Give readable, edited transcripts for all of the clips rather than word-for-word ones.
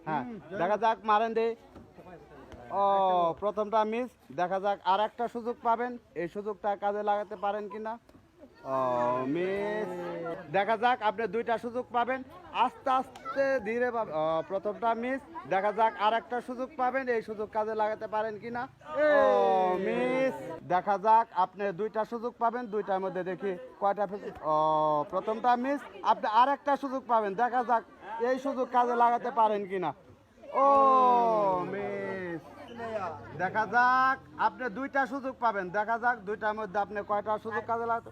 হ্যাঁ দেখা যাক মারেন দে। ও প্রথমটা মিস। দেখা যাক আর একটা সুযোগ পাবেন, এই সুযোগটা কাজে লাগাতে পারেন কিনা। ও মিস। দেখা যাক আপনি দুইটা সুযোগ পাবেন, আস্তে আস্তে ধীরে পাবেন। প্রথমটা মিস। দেখা যাক আর একটা সুযোগ পাবেন, এই সুযোগ কাজে লাগাতে পারেন কিনা। ও মিস। দেখা যাক আপনি দুইটা সুযোগ পাবেন, দুইটার মধ্যে দেখি কয়টা। ও প্রথমটা মিস। আপনি আর একটা সুযোগ পাবেন, দেখা যাক এই সুযোগ কাজে লাগাতে পারেন কিনা। ও মিস। দেখা যাক আপনি দুইটা সুযোগ পাবেন, দেখা যাক দুইটার মধ্যে আপনি কয়টা সুযোগ কাজে লাগাতে।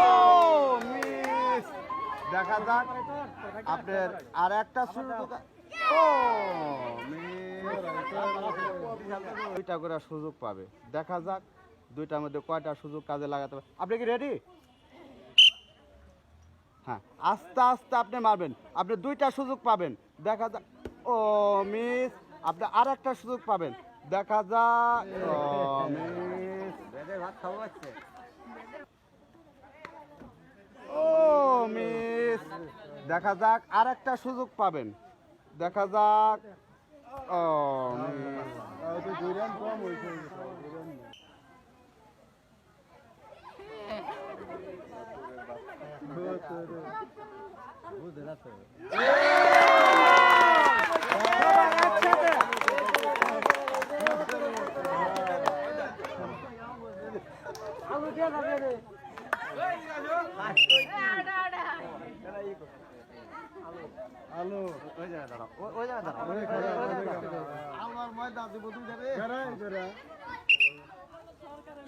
ও মিস। দেখা যাক আপনার আর একটা সুযোগ। ও মিস। দুইটা করে সুযোগ পাবে, দেখা যাক দুইটার মধ্যে কয়টা সুযোগ কাজে লাগাতে পারে। আপনি কি রেডি? হ্যাঁ আস্তে আস্তে আপনি মারবেন, আপনি দুইটা সুযোগ পাবেন, দেখা যাক। ও মিস। আপনি আর একটা সুযোগ পাবেন, দেখা যাক। ও মিস। ও মিস। দেখা যাক আর একটা সুযোগ পাবেন, দেখা যাক। ও মিস।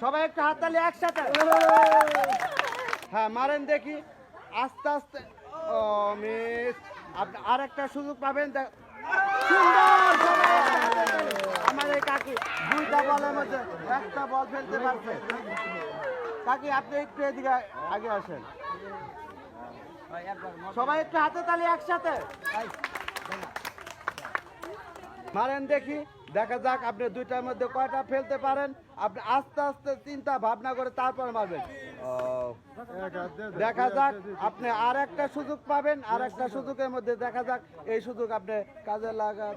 সবাই একটা হাততালি একসাথে। হ্যাঁ মারেন দেখি আস্তে আস্তে। ও মিস। আপনি আর একটা সুযোগ পাবেন। আমার এই কাকি দুইটা বলের মধ্যে একটা বল ফেলতে পারছে। কাকি আপনি একটু এদিকে আগে আসেন, সবাই একটু হাতে তালি একসাথে মারেন দেখি, দেখা যাক আপনি দুইটার মধ্যে কয়টা ফেলতে পারেন। আপনি আস্তে আস্তে চিন্তা ভাবনা করে তারপর মারবেন। দেখা যাক আপনি আর একটা সুযোগ পাবেন, আর একটা সুযোগের মধ্যে দেখা যাক এই সুযোগ আপনি কাজে লাগান।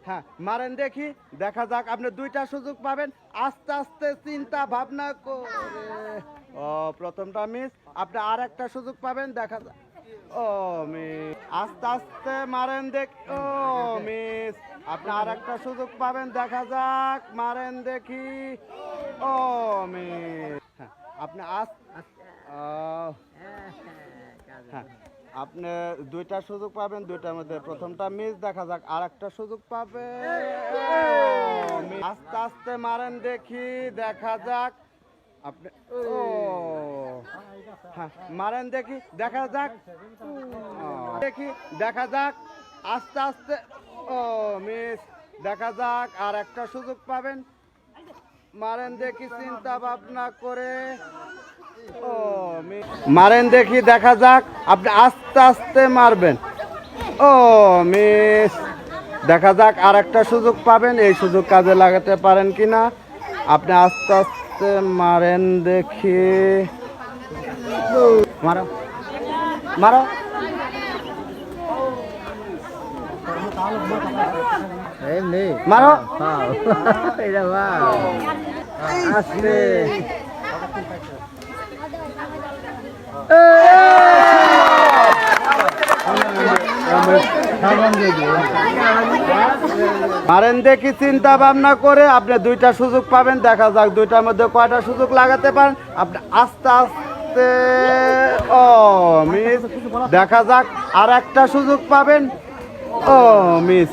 হ্যাঁ মারেন দেখি, দেখা যাক আপনি দুইটা সুযোগ পাবেন, আস্তে আস্তে চিন্তা ভাবনা করে। ও প্রথমটা মিস। আপনি আর একটা সুযোগ পাবেন, দেখা যাক। ও মিস। আস্তে আস্তে মারেন দেখ। ও মিস। আপনি আর একটা সুযোগ পাবেন, দেখা যাক মারেন দেখি। ও মিস। হ্যাঁ আপনি হ্যাঁ আপনি দুইটা সুযোগ পাবেন, দুইটার মধ্যে প্রথমটা মিস। দেখা যাক আর একটা সুযোগ পাবে। আস্তে আস্তে মারেন দেখি, দেখা যাক আপনি। ও হ্যাঁ মারেন দেখি, দেখা যাক। দেখি দেখা যাক আস্তে আস্তে। ও মিস। দেখা যাক আর একটা সুযোগ পাবেন, মারেন দেখি চিন্তা ভাবনা করে। ও মিস। মারেন দেখি, দেখা যাক আপনি আস্তে আস্তে মারবেন। ও মিস। দেখা যাক আর একটা সুযোগ পাবেন, এই সুযোগ কাজে লাগাতে পারেন কিনা। আপনি আস্তে আস্তে মারেন দেখি। মারো মারো। মারো আস্তে। মারেন দেখি চিন্তা ভাবনা করে, আপনি দুইটা সুযোগ পাবেন, দেখা যাক দুইটার মধ্যে কয়টা সুযোগ লাগাতে পারেন। আপনি আস্তে আস্তে। ও মিস। দেখা যাক আর একটা সুযোগ পাবেন। ও মিস।